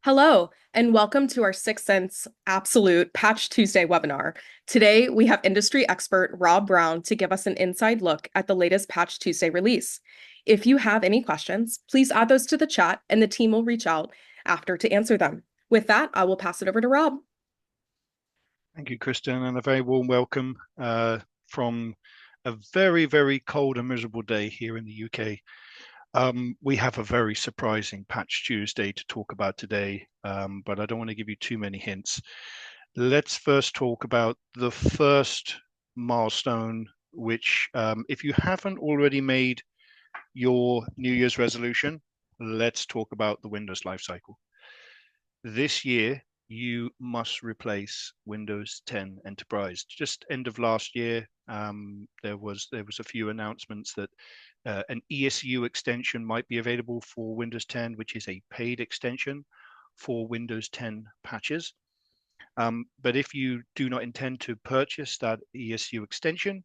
Hello, and welcome to our Syxsense Absolute Patch Tuesday webinar. Today, we have industry expert Rob Brown to give us an inside look at the latest Patch Tuesday release. If you have any questions, please add those to the chat and the team will reach out after to answer them. With that, I will pass it over to Rob. Thank you, Kristen, and a very warm welcome from a very, very cold and miserable day here in the UK. We have a very surprising Patch Tuesday to talk about today, but I don't want to give you too many hints. Let's first talk about the first milestone, which if you haven't already made your New Year's resolution, let's talk about the Windows lifecycle. This year, you must replace Windows 10 Enterprise. Just end of last year, there was a few announcements that an ESU extension might be available for Windows 10, which is a paid extension for Windows 10 patches. But if you do not intend to purchase that ESU extension,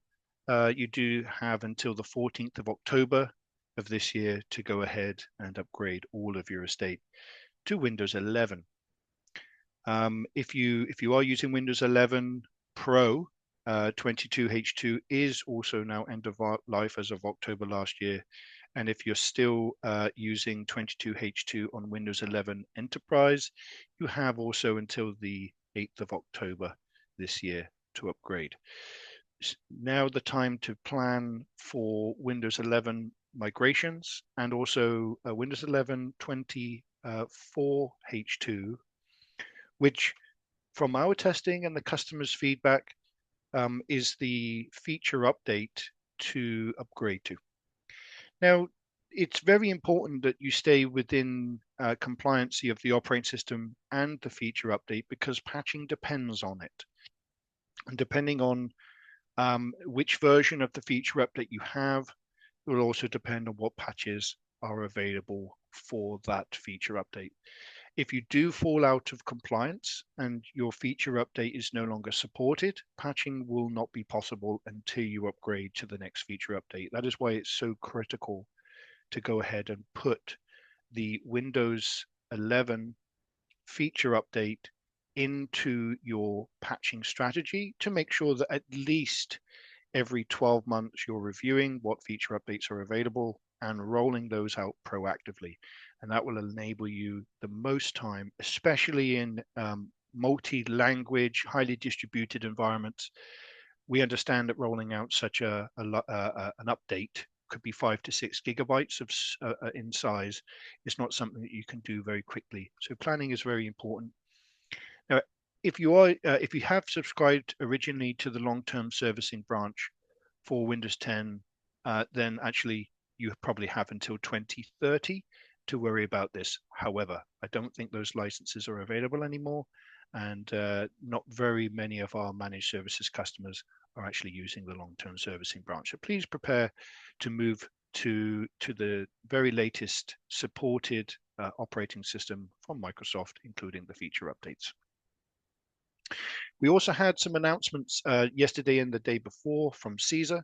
you do have until the 14th of October of this year to go ahead and upgrade all of your estate to Windows 11. If you are using Windows 11 Pro, 22H2 is also now end of life as of October last year. And if you're still using 22H2 on Windows 11 Enterprise, you have also until the 8th of October this year to upgrade. Now the time to plan for Windows 11 migrations and also Windows 11 24H2, which from our testing and the customer's feedback is the feature update to upgrade to. Now, it's very important that you stay within compliancy of the operating system and the feature update because patching depends on it. And depending on which version of the feature update you have, it will also depend on what patches are available for that feature update. If you do fall out of compliance and your feature update is no longer supported, patching will not be possible until you upgrade to the next feature update. That is why it's so critical to go ahead and put the Windows 11 feature update into your patching strategy to make sure that at least every 12 months you're reviewing what feature updates are available and rolling those out proactively. And that will enable you the most time, especially in multi-language, highly distributed environments. We understand that rolling out such an update could be 5 to 6 gigabytes in size. It's not something that you can do very quickly. So planning is very important. Now, if you have subscribed originally to the long-term servicing branch for Windows 10, then actually you probably have until 2030 to worry about this. However, I don't think those licenses are available anymore, and not very many of our managed services customers are actually using the long-term servicing branch. So please prepare to move to the very latest supported operating system from Microsoft, including the feature updates. We also had some announcements yesterday and the day before from CISA.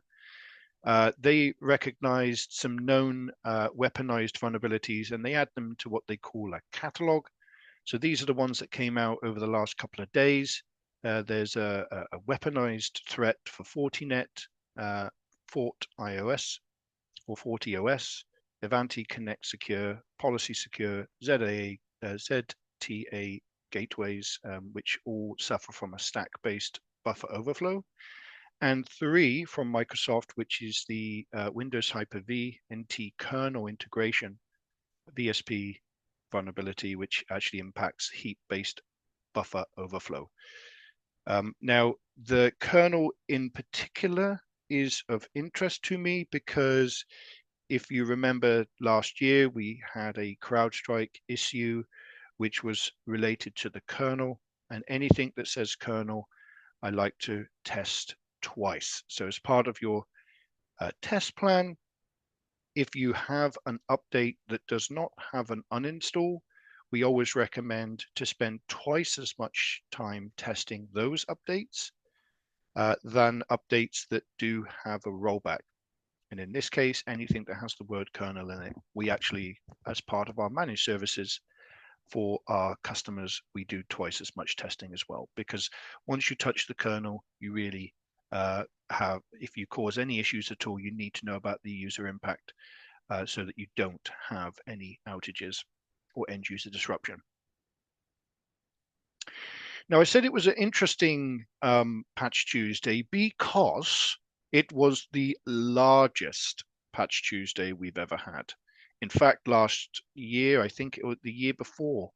They recognized some known weaponized vulnerabilities and they add them to what they call a catalog. So these are the ones that came out over the last couple of days. There's a weaponized threat for Fortinet, Fort iOS or FortiOS, Ivanti Connect Secure, Policy Secure, ZTA gateways, which all suffer from a stack-based buffer overflow. And 3 from Microsoft, which is the Windows Hyper-V NT kernel integration, VSP vulnerability, which actually impacts heap-based buffer overflow. Now, the kernel in particular is of interest to me because if you remember last year, we had a CrowdStrike issue which was related to the kernel, and anything that says kernel, I like to test twice. So as part of your test plan, if you have an update that does not have an uninstall, we always recommend to spend twice as much time testing those updates than updates that do have a rollback. And in this case, anything that has the word kernel in it, we actually, as part of our managed services, for our customers, we do twice as much testing as well, because once you touch the kernel, you really if you cause any issues at all, you need to know about the user impact so that you don't have any outages or end user disruption. Now, I said it was an interesting Patch Tuesday because it was the largest Patch Tuesday we've ever had. In fact, last year, I think it was the year before,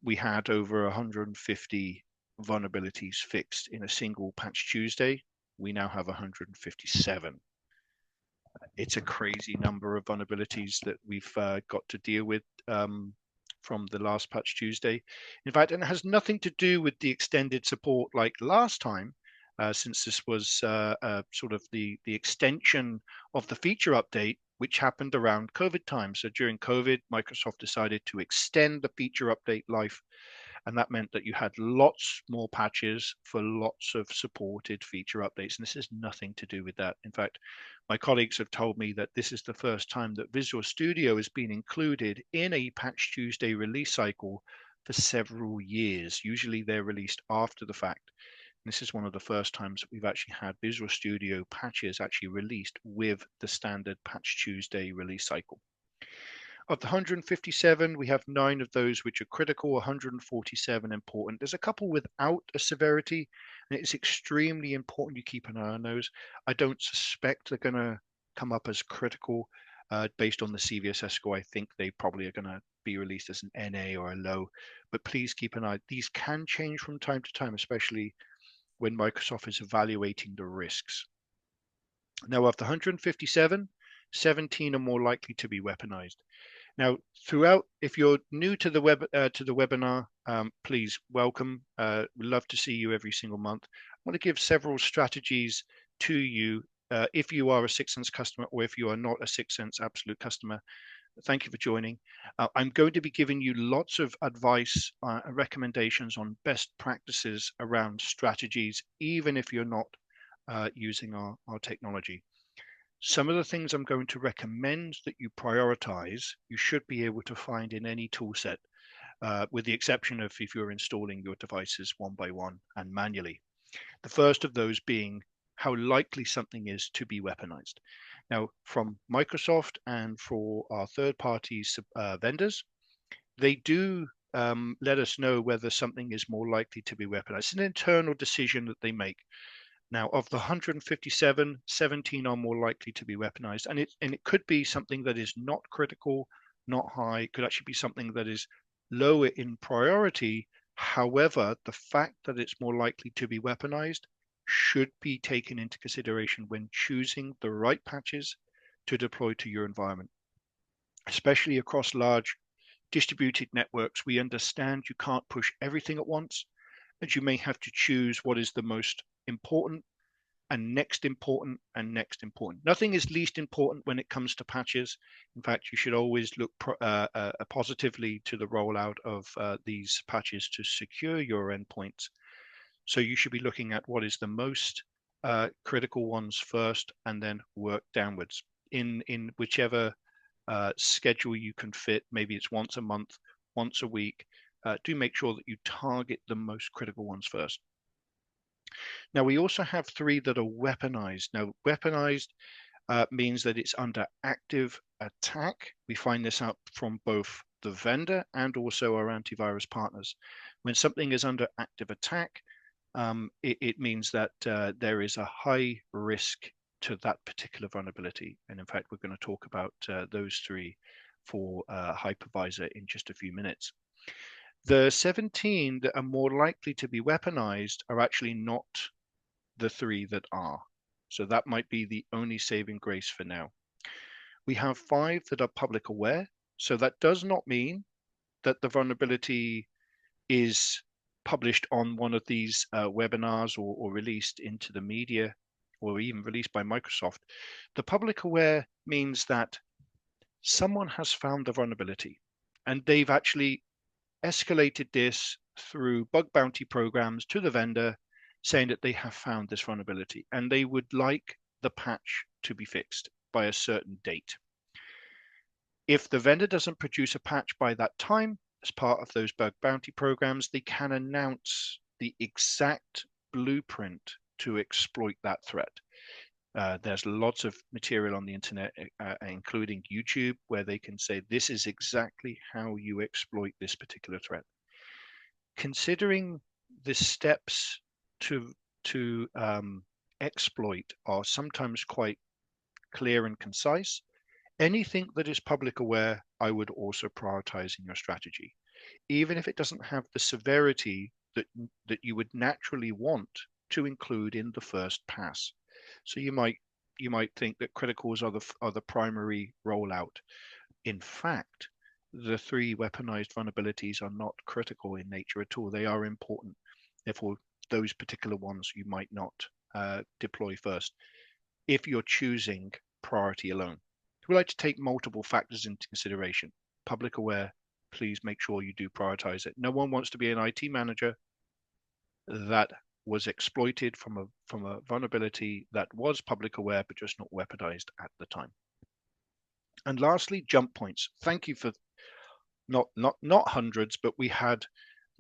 we had over 150 vulnerabilities fixed in a single Patch Tuesday. We now have 157. It's a crazy number of vulnerabilities that we've got to deal with from the last Patch Tuesday. In fact, and it has nothing to do with the extended support like last time, since this was sort of the extension of the feature update, which happened around COVID time. So during COVID, Microsoft decided to extend the feature update life, and that meant that you had lots more patches for lots of supported feature updates. And this has nothing to do with that. In fact, my colleagues have told me that this is the first time that Visual Studio has been included in a Patch Tuesday release cycle for several years. Usually they're released after the fact. This is one of the first times that we've actually had Visual Studio patches actually released with the standard Patch Tuesday release cycle. Of the 157, we have 9 of those which are critical, 147 important. There's a couple without a severity, and it's extremely important you keep an eye on those. I don't suspect they're going to come up as critical based on the CVSS score. I think they probably are going to be released as an NA or a low, but please keep an eye. These can change from time to time, especially when Microsoft is evaluating the risks. Now, of the 157, 17 are more likely to be weaponized. Now, throughout, if you're new to the webinar, please welcome. We'd love to see you every single month. I want to give several strategies to you if you are a Syxsense customer or if you are not a Syxsense Absolute customer. Thank you for joining. I'm going to be giving you lots of advice and recommendations on best practices around strategies, even if you're not using our technology. Some of the things I'm going to recommend that you prioritize, you should be able to find in any tool set, with the exception of if you're installing your devices one by one and manually. The first of those being how likely something is to be weaponized. Now, from Microsoft and for our third-party vendors, they do let us know whether something is more likely to be weaponized. It's an internal decision that they make. Now, of the 157, 17 are more likely to be weaponized, and it could be something that is not critical, not high. It could actually be something that is lower in priority. However, the fact that it's more likely to be weaponized should be taken into consideration when choosing the right patches to deploy to your environment, especially across large distributed networks. We understand you can't push everything at once, and you may have to choose what is the most important and next important and next important. Nothing is least important when it comes to patches. In fact, you should always look positively to the rollout of these patches to secure your endpoints. So you should be looking at what is the most critical ones first, and then work downwards in whichever schedule you can fit. Maybe it's once a month, once a week. Do make sure that you target the most critical ones first. Now, we also have 3 that are weaponized. Now, weaponized means that it's under active attack. We find this out from both the vendor and also our antivirus partners. When something is under active attack, it means that there is a high risk to that particular vulnerability. And in fact, we're going to talk about those 3 for hypervisor in just a few minutes. The 17 that are more likely to be weaponized are actually not the 3 that are. So that might be the only saving grace for now. We have 5 that are public aware. So that does not mean that the vulnerability is published on one of these webinars or released into the media or even released by Microsoft. The public aware means that someone has found the vulnerability and they've actually escalated this through bug bounty programs to the vendor, saying that they have found this vulnerability and they would like the patch to be fixed by a certain date. If the vendor doesn't produce a patch by that time, as part of those bug bounty programs, they can announce the exact blueprint to exploit that threat. There's lots of material on the internet, including YouTube, where they can say, this is exactly how you exploit this particular threat. Considering the steps to exploit are sometimes quite clear and concise, anything that is public aware, I would also prioritize in your strategy, even if it doesn't have the severity that you would naturally want to include in the first pass. So you might think that criticals are the primary rollout. In fact, the three weaponized vulnerabilities are not critical in nature at all. They are important. Therefore, those particular ones you might not deploy first if you're choosing priority alone. We like to take multiple factors into consideration. Public aware, please make sure you do prioritize it. No one wants to be an IT manager that was exploited from a vulnerability that was public aware but just not weaponized at the time. And lastly, jump points. Thank you for not hundreds, but we had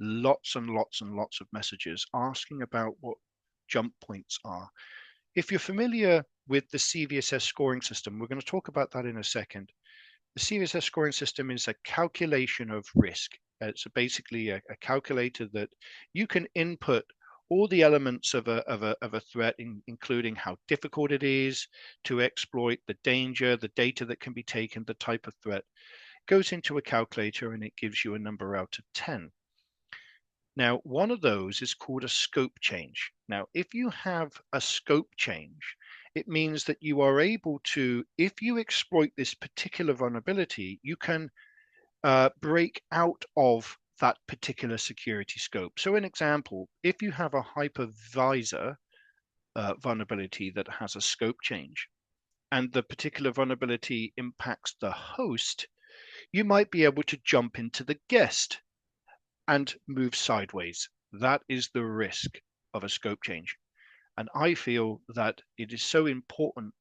lots and lots and lots of messages asking about what jump points are. If you're familiar with the CVSS scoring system, we're going to talk about that in a second. The CVSS scoring system is a calculation of risk. It's basically a calculator that you can input all the elements of a threat, including how difficult it is to exploit, the danger, the data that can be taken, the type of threat, goes into a calculator and it gives you a number out of 10. Now, one of those is called a scope change. Now, if you have a scope change, it means that you are able to, if you exploit this particular vulnerability, you can break out of that particular security scope. So an example, if you have a hypervisor vulnerability that has a scope change, and the particular vulnerability impacts the host, you might be able to jump into the guest and move sideways. That is the risk of a scope change. And I feel that it is so important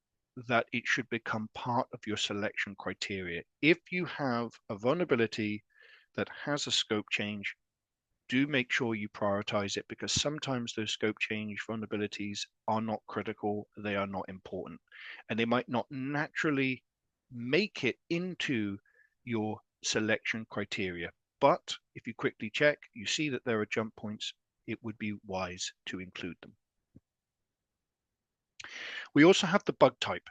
that it should become part of your selection criteria. If you have a vulnerability that has a scope change, do make sure you prioritize it, because sometimes those scope change vulnerabilities are not critical, they are not important, and they might not naturally make it into your selection criteria. But if you quickly check, you see that there are jump points, it would be wise to include them. We also have the bug type.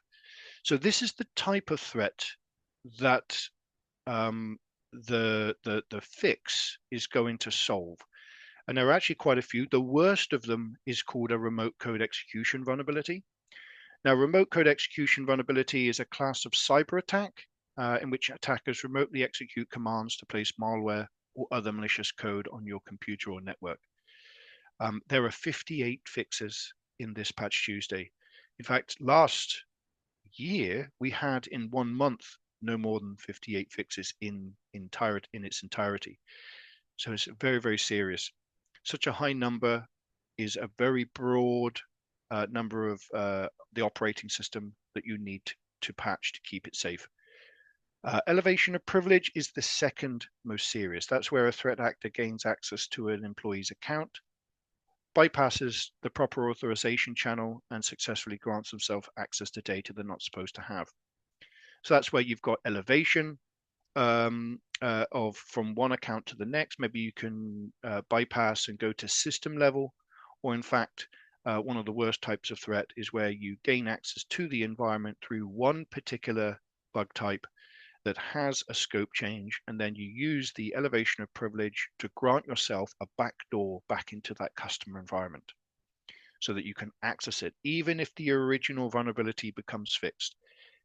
So this is the type of threat that the fix is going to solve. And there are actually quite a few. The worst of them is called a remote code execution vulnerability. Now, remote code execution vulnerability is a class of cyber attack in which attackers remotely execute commands to place malware or other malicious code on your computer or network. There are 58 fixes in this Patch Tuesday. In fact, last year, we had in 1 month no more than 58 fixes in its entirety. So it's very, very serious. Such a high number is a very broad number of the operating system that you need to patch to keep it safe. Elevation of privilege is the second most serious. That's where a threat actor gains access to an employee's account, bypasses the proper authorization channel, and successfully grants themselves access to data they're not supposed to have. So that's where you've got elevation of from one account to the next. Maybe you can bypass and go to system level, or in fact, one of the worst types of threat is where you gain access to the environment through one particular bug type that has a scope change, and then you use the elevation of privilege to grant yourself a backdoor back into that customer environment so that you can access it, even if the original vulnerability becomes fixed.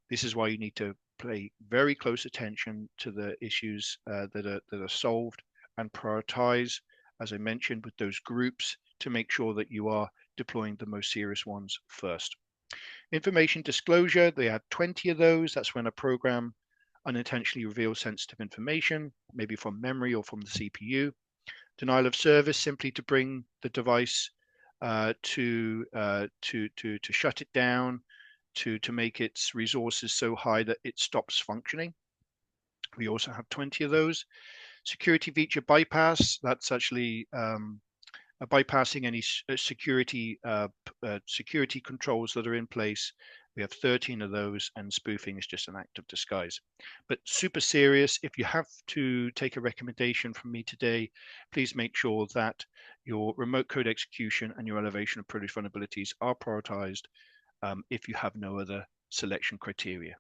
This is why you need to pay very close attention to the issues that are solved, and prioritize, as I mentioned, with those groups to make sure that you are deploying the most serious ones first. Information disclosure, they had 20 of those. That's when a program unintentionally reveals sensitive information, maybe from memory or from the CPU. Denial of service, simply to bring the device to shut it down, to make its resources so high that it stops functioning. We also have 20 of those. Security feature bypass, that's actually bypassing any security controls that are in place. We have 13 of those, and spoofing is just an act of disguise. But super serious, if you have to take a recommendation from me today, please make sure that your remote code execution and your elevation of privilege vulnerabilities are prioritized if you have no other selection criteria.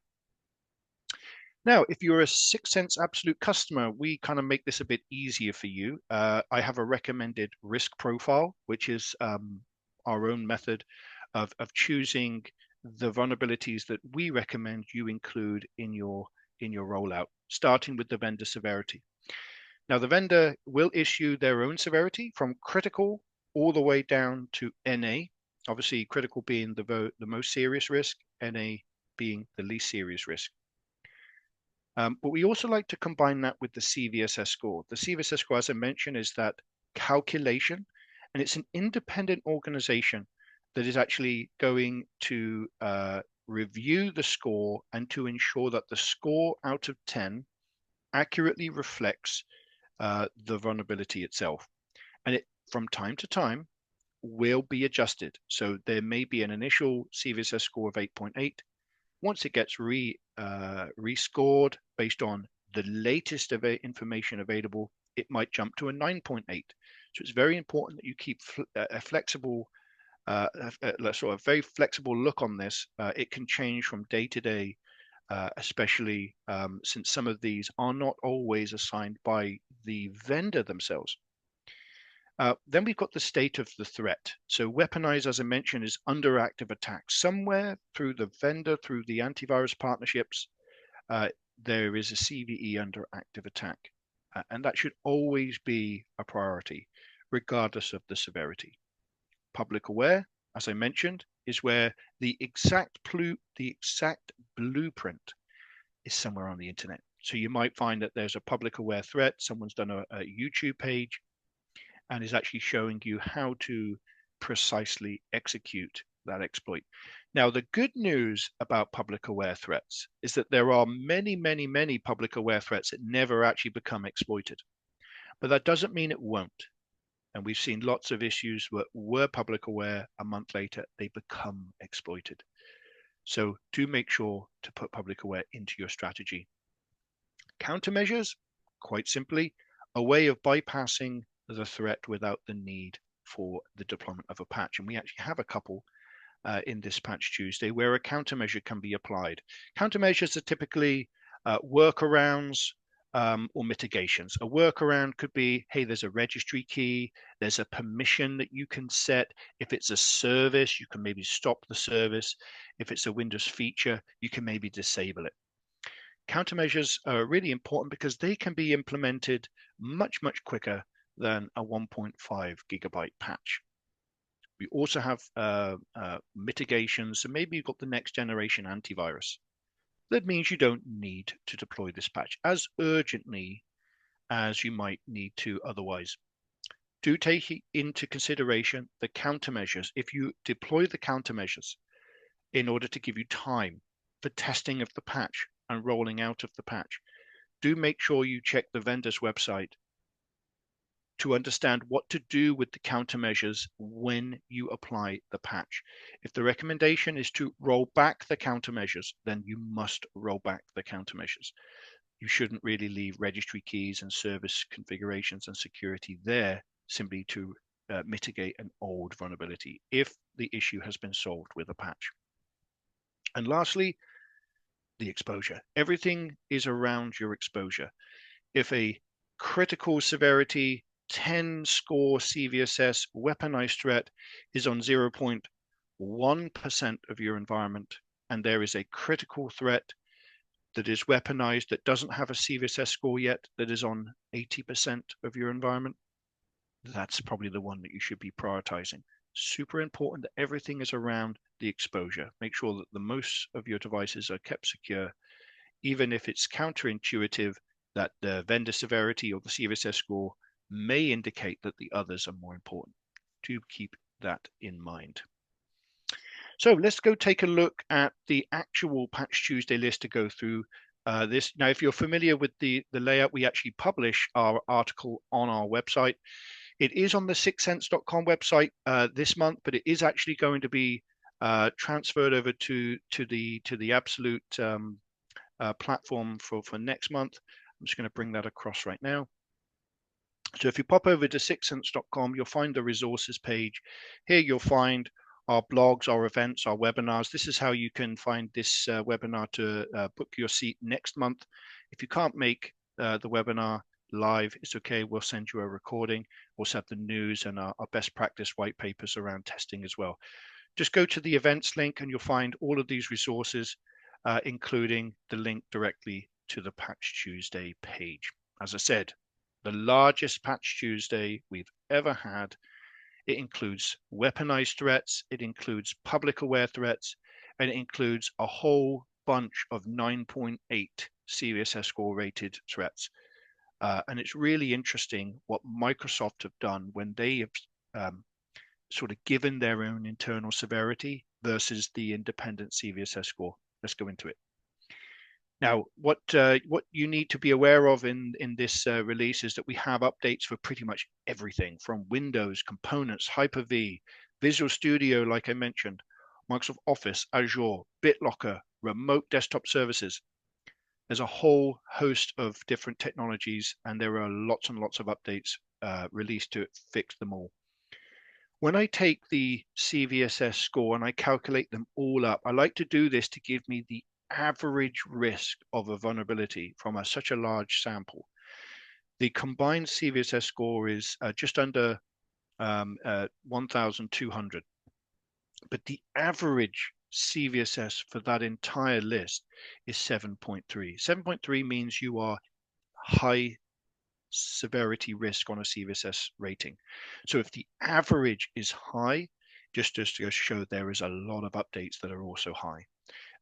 Now, if you're a Syxsense Absolute customer, we kind of make this a bit easier for you. I have a recommended risk profile, which is our own method of choosing the vulnerabilities that we recommend you include in your rollout, starting with the vendor severity. Now, the vendor will issue their own severity from critical all the way down to NA. Obviously, critical being the most serious risk, NA being the least serious risk. But we also like to combine that with the CVSS score. The CVSS score, as I mentioned, is that calculation, and it's an independent organization that is actually going to review the score and to ensure that the score out of 10 accurately reflects the vulnerability itself. And it, from time to time, will be adjusted. So there may be an initial CVSS score of 8.8. Once it gets rescored based on the latest information available, it might jump to a 9.8. So it's very important that you keep a flexible, sort of very flexible look on this. It can change from day to day, especially since some of these are not always assigned by the vendor themselves. Then we've got the state of the threat. So weaponized, as I mentioned, is under active attack. Somewhere through the vendor, through the antivirus partnerships, there is a CVE under active attack. And that should always be a priority, regardless of the severity. Public aware, as I mentioned, is where the exact blueprint is somewhere on the internet. So you might find that there's a public aware threat, someone's done a YouTube page, and is actually showing you how to precisely execute that exploit. Now, the good news about public aware threats is that there are many, many, many public aware threats that never actually become exploited. But that doesn't mean it won't. And we've seen lots of issues that were public aware, a month later, they become exploited. So do make sure to put public aware into your strategy. Countermeasures, quite simply, a way of bypassing the threat without the need for the deployment of a patch. And we actually have a couple in this Patch Tuesday where a countermeasure can be applied. Countermeasures are typically workarounds or mitigations. A workaround could be, hey, there's a registry key, there's a permission that you can set. If it's a service, you can maybe stop the service. If it's a Windows feature, you can maybe disable it. Countermeasures are really important because they can be implemented much, much quicker than a 1.5 gigabyte patch. We also have mitigations. So maybe you've got the next generation antivirus. That means you don't need to deploy this patch as urgently as you might need to otherwise. Do take into consideration the countermeasures. If you deploy the countermeasures in order to give you time for testing of the patch and rolling out of the patch, do make sure you check the vendor's website to understand what to do with the countermeasures when you apply the patch. If the recommendation is to roll back the countermeasures, then you must roll back the countermeasures. You shouldn't really leave registry keys and service configurations and security there simply to mitigate an old vulnerability if the issue has been solved with a patch. And lastly, the exposure. Everything is around your exposure. If a critical severity 10 score CVSS weaponized threat is on 0.1% of your environment, and there is a critical threat that is weaponized that doesn't have a CVSS score yet, that is on 80% of your environment, that's probably the one that you should be prioritizing. Super important that everything is around the exposure. Make sure that the most of your devices are kept secure, even if it's counterintuitive that the vendor severity or the CVSS score may indicate that the others are more important. Do keep that in mind. So let's go take a look at the actual Patch Tuesday list to go through this. Now, if you're familiar with the layout, we actually publish our article on our website. It is on the syxsense.com website this month, but it is actually going to be transferred over to the Absolute platform for next month. I'm just going to bring that across right now. So if you pop over to syxsense.com, you'll find the resources page. Here you'll find our blogs, our events, our webinars. This is how you can find this webinar to book your seat next month. If you can't make the webinar live, it's okay. We'll send you a recording. We'll have the news and our best practice white papers around testing as well. Just go to the events link and you'll find all of these resources, including the link directly to the Patch Tuesday page. As I said, the largest Patch Tuesday we've ever had. It includes weaponized threats, it includes public aware threats, and it includes a whole bunch of 9.8 CVSS score rated threats. And it's really interesting what Microsoft have done when they have sort of given their own internal severity versus the independent CVSS score. Let's go into it. Now, what you need to be aware of in this release is that we have updates for pretty much everything from Windows, components, Hyper-V, Visual Studio, like I mentioned, Microsoft Office, Azure, BitLocker, remote desktop services. There's a whole host of different technologies, and there are lots and lots of updates released to fix them all. When I take the CVSS score and I calculate them all up, I like to do this to give me the average risk of a vulnerability from such a large sample. The combined CVSS score is just under 1,200, but the average CVSS for that entire list is 7.3. 7.3 means you are high severity risk on a CVSS rating. So if the average is high, just to show there is a lot of updates that are also high.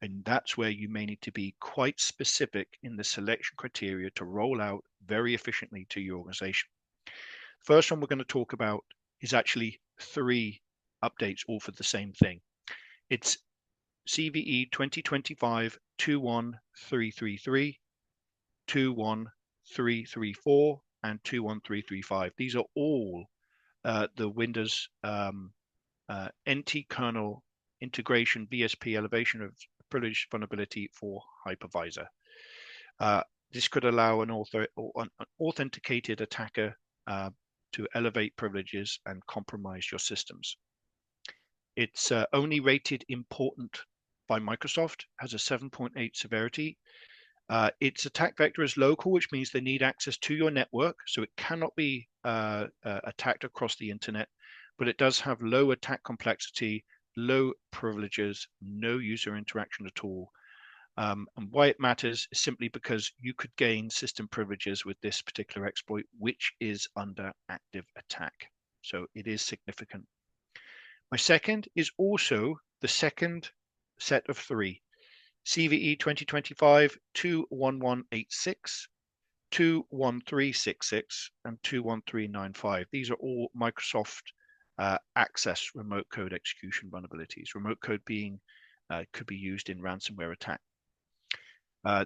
And that's where you may need to be quite specific in the selection criteria to roll out very efficiently to your organization. First one we're going to talk about is actually 3 updates, all for the same thing. It's CVE 2025 21333, 21334, and 21335. These are all the Windows NT kernel integration VSP elevation of privilege vulnerability for hypervisor. This could allow an authenticated attacker to elevate privileges and compromise your systems. It's only rated important by Microsoft, has a 7.8 severity. Its attack vector is local, which means they need access to your network, so it cannot be attacked across the internet, but it does have low attack complexity, low privileges, no user interaction at all. And why it matters is simply because you could gain system privileges with this particular exploit, which is under active attack. So it is significant. My second is also the second set of 3. CVE 2025 21186, 21366, and 21395. These are all Microsoft access remote code execution vulnerabilities. Remote code being could be used in ransomware attack.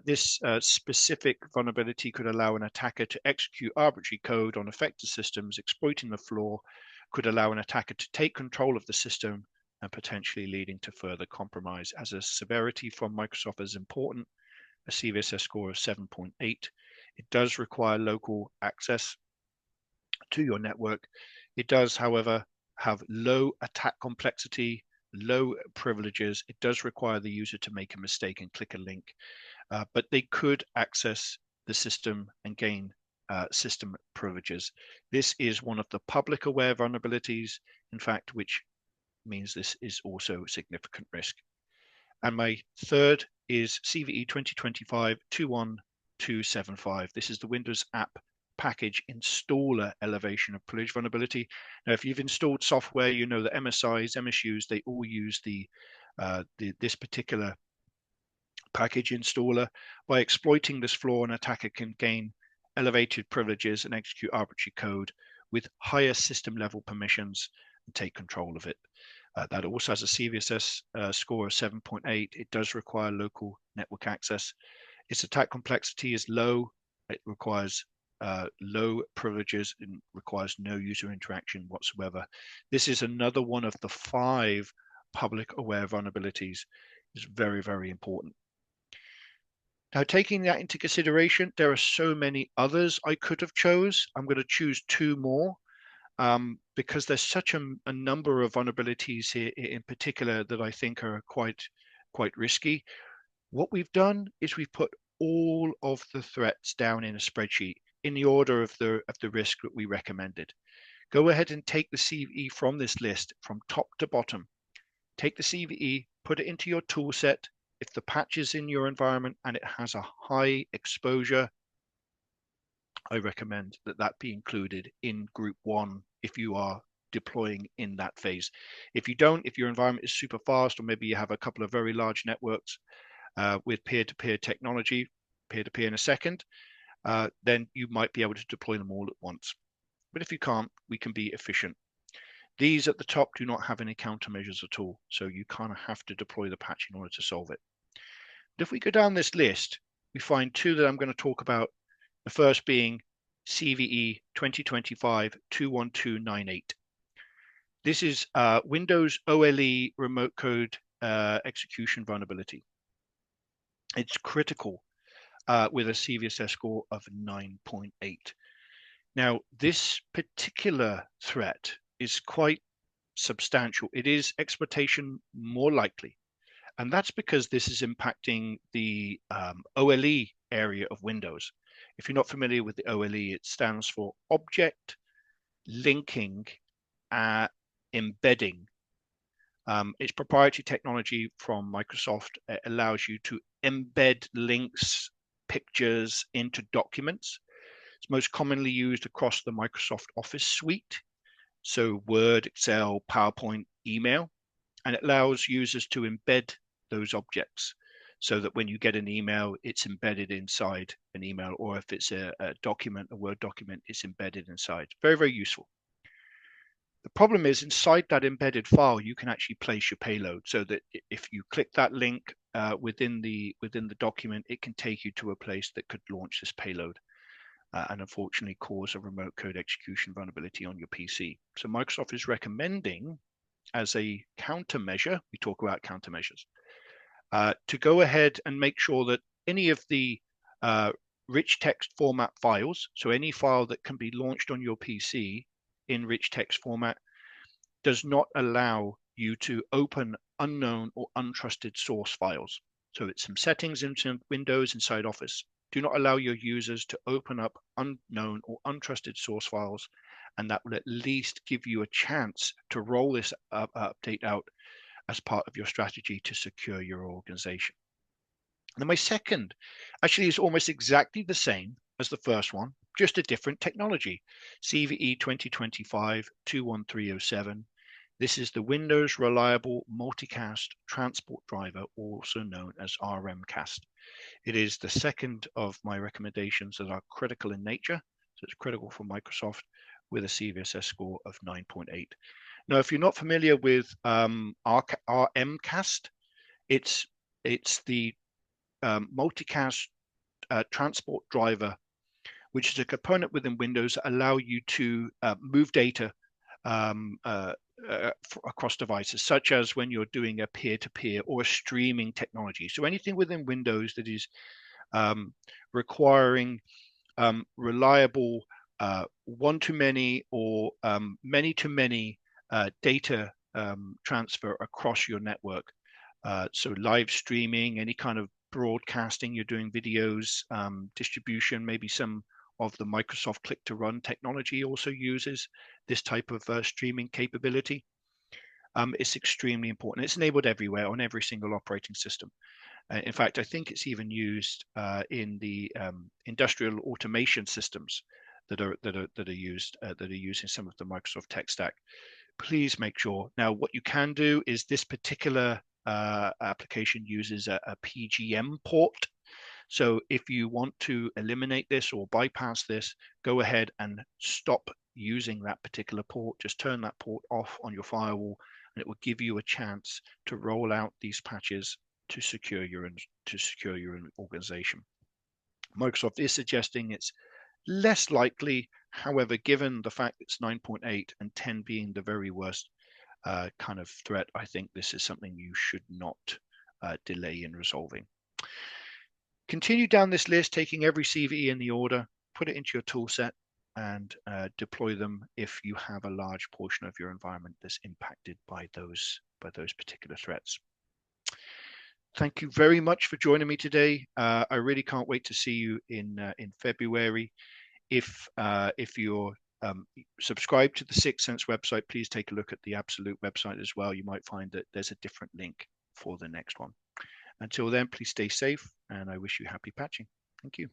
This specific vulnerability could allow an attacker to execute arbitrary code on affected systems, exploiting the flaw, could allow an attacker to take control of the system and potentially leading to further compromise. As a severity from Microsoft is important, a CVSS score of 7.8. It does require local access to your network. It does, however, have low attack complexity, low privileges. It does require the user to make a mistake and click a link. But they could access the system and gain system privileges. This is one of the public aware vulnerabilities, in fact, which means this is also significant risk. And my third is CVE 2025 21275. This is the Windows App Package Installer Elevation of Privilege Vulnerability. Now, if you've installed software, you know that MSIs, MSUs, they all use this particular package installer. By exploiting this flaw, an attacker can gain elevated privileges and execute arbitrary code with higher system level permissions and take control of it. That also has a CVSS score of 7.8. It does require local network access. Its attack complexity is low. It requires low privileges and requires no user interaction whatsoever. This is another one of the 5 public aware vulnerabilities. It's very, very important. Now, taking that into consideration, there are so many others I could have chose. I'm going to choose 2 more because there's such a number of vulnerabilities here in particular that I think are quite risky. What we've done is we've put all of the threats down in a spreadsheet in the order of the risk that we recommended. Go ahead and take the CVE from this list from top to bottom. Take the CVE, put it into your tool set. If the patch is in your environment and it has a high exposure, I recommend that that be included in group 1 if you are deploying in that phase. If you don't, if your environment is super fast, or maybe you have a couple of very large networks with peer-to-peer technology, peer-to-peer in a second, then you might be able to deploy them all at once. But if you can't, we can be efficient. These at the top do not have any countermeasures at all, so you kind of have to deploy the patch in order to solve it. But if we go down this list, we find 2 that I'm going to talk about. The first being CVE 2025-21298. This is Windows OLE remote code execution vulnerability. It's critical with a CVSS score of 9.8. Now, this particular threat is quite substantial. It is exploitation more likely, and that's because this is impacting the OLE area of Windows. If you're not familiar with the OLE, it stands for Object Linking Embedding. It's proprietary technology from Microsoft. It allows you to embed links, pictures into documents. It's most commonly used across the Microsoft Office suite, so Word, Excel, PowerPoint, email, and it allows users to embed those objects so that when you get an email, it's embedded inside an email, or if it's a document, a Word document, it's embedded inside. Very, very useful. The problem is inside that embedded file, you can actually place your payload so that if you click that link within the document, it can take you to a place that could launch this payload. And unfortunately cause a remote code execution vulnerability on your PC. So Microsoft is recommending as a countermeasure, we talk about countermeasures, to go ahead and make sure that any of the rich text format files, so any file that can be launched on your PC in rich text format, does not allow you to open unknown or untrusted source files. So it's some settings in Windows inside Office. Do not allow your users to open up unknown or untrusted source files, and that will at least give you a chance to roll this update out as part of your strategy to secure your organization. And then my second actually is almost exactly the same as the first one, just a different technology, CVE 2025-21307. This is the Windows Reliable Multicast Transport Driver, also known as RMCast. It is the second of my recommendations that are critical in nature. So it's critical for Microsoft with a CVSS score of 9.8. Now, if you're not familiar with RMCast, it's the multicast transport driver, which is a component within Windows that allow you to move data across devices, such as when you're doing a peer-to-peer or a streaming technology. So anything within Windows that is requiring reliable one-to-many or many-to-many data transfer across your network. So live streaming, any kind of broadcasting, you're doing videos, distribution, maybe some of the Microsoft Click to Run technology also uses this type of streaming capability. It's extremely important. It's enabled everywhere on every single operating system. In fact, I think it's even used in the industrial automation systems that are used in some of the Microsoft tech stack. Please make sure. Now, what you can do is this particular application uses a PGM port. So if you want to eliminate this or bypass this, go ahead and stop using that particular port. Just turn that port off on your firewall, and it will give you a chance to roll out these patches to secure your organization. Microsoft is suggesting it's less likely. However, given the fact it's 9.8 and 10 being the very worst kind of threat, I think this is something you should not delay in resolving. Continue down this list, taking every CVE in the order, put it into your tool set, and deploy them if you have a large portion of your environment that's impacted by those particular threats. Thank you very much for joining me today. I really can't wait to see you in February. If you're subscribed to the Syxsense website, please take a look at the Absolute website as well. You might find that there's a different link for the next one. Until then, please stay safe, and I wish you happy patching. Thank you.